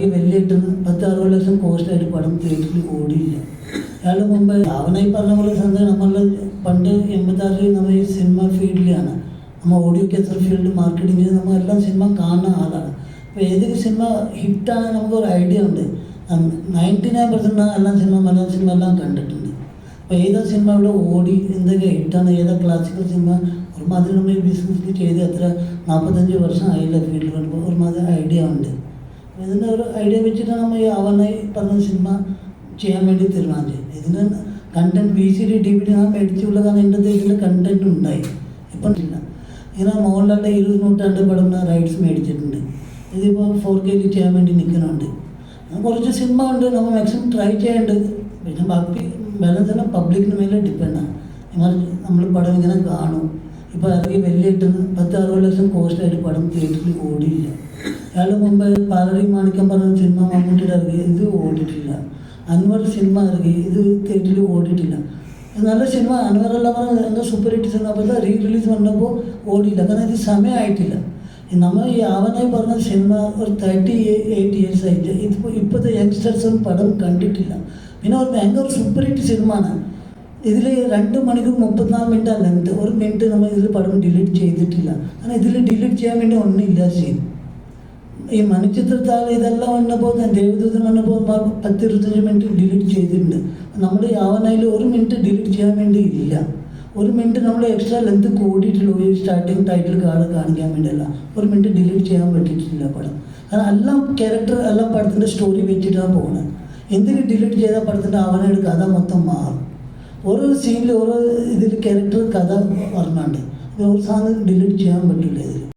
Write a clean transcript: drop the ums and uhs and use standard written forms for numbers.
ഇറങ്ങി വലിയിട്ട് 10-60 ലക്ഷം കോസ്റ്റായിട്ട് പടം തിയേറ്ററിൽ ഓടിയില്ല. അയാൾ മുമ്പ് അവനായി പറഞ്ഞ പോലെ നമ്മൾ പണ്ട് 86 നമ്മൾ ഈ സിനിമ ഫീൽഡിലാണ്, നമ്മൾ ഓഡിയോ കേസർ ഫീൽഡ് മാർക്കറ്റിംഗ് ചെയ്ത് നമ്മൾ എല്ലാം സിനിമ കാണുന്ന ആളാണ്. അപ്പോൾ ഏതൊരു സിനിമ ഹിറ്റാണ് നമുക്കൊരു ഐഡിയ ഉണ്ട്. 99% എല്ലാം സിനിമ മലയാളം സിനിമ എല്ലാം കണ്ടിട്ടുണ്ട്. അപ്പോൾ ഏതാ സിനിമ ഇവിടെ ഓടി എന്തൊക്കെ ഹിറ്റാണ്, ഏതാ ക്ലാസിക്കൽ സിനിമ ഒരുമാതിരി നമ്മൾ ഈ ബിസിനസ്സിൽ ചെയ്ത് എത്ര 45 വർഷം ആയില്ല ഫീൽഡിൽ വരുമ്പോൾ ഒരുമാതിരി ഐഡിയ ഉണ്ട്. ഇതിൻ്റെ ഒരു ഐഡിയ വെച്ചിട്ടാണ് നമ്മൾ ഈ അവനായി പറഞ്ഞ സിനിമ ചെയ്യാൻ വേണ്ടി തീരുമാനിച്ചത്. ഇതിന് കണ്ടന്റ് VCD DVD ഞാൻ മേടിച്ചുള്ള കാരണം എൻ്റെ ഇതിൻ്റെ കണ്ടന്റ് ഉണ്ടായി. ഇപ്പം ഇല്ല. ഇങ്ങനെ മോഹൻലാലിൻ്റെ 20 നൂറ്റാണ്ട് പടം റൈറ്റ്സ് മേടിച്ചിട്ടുണ്ട്. ഇതിപ്പോൾ 4K ചെയ്യാൻ വേണ്ടി നിൽക്കുന്നുണ്ട്. കുറച്ച് സിനിമ ഉണ്ട്, നമ്മൾ മാക്സിമം ട്രൈ ചെയ്യേണ്ടത്. പിന്നെ ബാക്കി ബാലൻസ് തന്നെ പബ്ലിക്കിന് മേലെ ഡിപ്പെൻഡാണ്. നമ്മൾ പടം ഇങ്ങനെ കാണും. ഇപ്പോൾ ഇറങ്ങി വലിയിട്ട് 10-60 ലക്ഷം കോസ്റ്റായിട്ട് പടം തിയേറ്ററിൽ ഓടിയില്ല. അയാൾ മുമ്പ് പാലറി മാണിക്കം പറഞ്ഞ സിനിമ മമ്മൂട്ടിയുടെ ഇറങ്ങി, ഇത് ഓടിയിട്ടില്ല. അൻവർ സിനിമ ഇറങ്ങി, ഇത് തിയേറ്ററിൽ ഓടിയിട്ടില്ല. നല്ല സിനിമ അൻവറെല്ലാം പറഞ്ഞ എന്താ സൂപ്പർ ഹിറ്റ് സിനിമ, അപ്പോൾ റിലീസ് വന്നപ്പോൾ ഓടിയില്ല. കാരണം ഇത് സമയമായിട്ടില്ല. നമ്മൾ ഈ അവനായി പറഞ്ഞ സിനിമ ഒരു 38 ഇയേഴ്സ് ആയിട്ട് ഇപ്പോഴത്തെ യങ്സ്റ്റേഴ്സും പടം കണ്ടിട്ടില്ല. പിന്നെ ഒരു ഭയങ്കര സൂപ്പർ ഹിറ്റ് സിനിമയാണ്. ഇതിൽ 2 മണിക്കൂർ 34 മിനിറ്റാണ് ലെങ്ത്. ഒരു മിനിറ്റ് നമ്മൾ ഇതിൽ പടം ഡിലീറ്റ് ചെയ്തിട്ടില്ല. കാരണം ഇതിൽ ഡിലീറ്റ് ചെയ്യാൻ വേണ്ടി ഒന്നുമില്ല. സീൻ ഈ മണിച്ചിത്രത്താൾ ഇതെല്ലാം വന്നപ്പോൾ ദേവദൂതൻ വന്നപ്പോൾ 10-25 മിനിറ്റ് ഡിലീറ്റ് ചെയ്തിട്ടുണ്ട്. നമ്മൾ ഈ അവനായിൽ 1 മിനിറ്റ് ഡിലീറ്റ് ചെയ്യാൻ വേണ്ടി ഇല്ല. 1 മിനിറ്റ് നമ്മൾ എക്സ്ട്രാ ലെങ്ത് കൂടിയിട്ടുള്ളൂ. ഈ സ്റ്റാർട്ടിങ് ടൈറ്റിൽ കാർഡ് കാണിക്കാൻ വേണ്ടിയല്ല 1 മിനിറ്റ് ഡിലീറ്റ് ചെയ്യാൻ പറ്റിയിട്ടില്ല പടം. കാരണം എല്ലാം ക്യാരക്ടർ എല്ലാം പടത്തിൻ്റെ സ്റ്റോറി വെച്ചിട്ടാണ് പോകുന്നത്. എന്തെങ്കിലും ഡിലീറ്റ് ചെയ്താൽ പടത്തിൻ്റെ അവനയുടെ കഥ മൊത്തം മാറും. ഓരോ സീനിൽ ഓരോ ഇതിൽ ക്യാരക്ടർ കഥ പറഞ്ഞുണ്ട്. ഒരു സാധനം ഡിലീറ്റ് ചെയ്യാൻ പറ്റില്ല ഇതിൽ.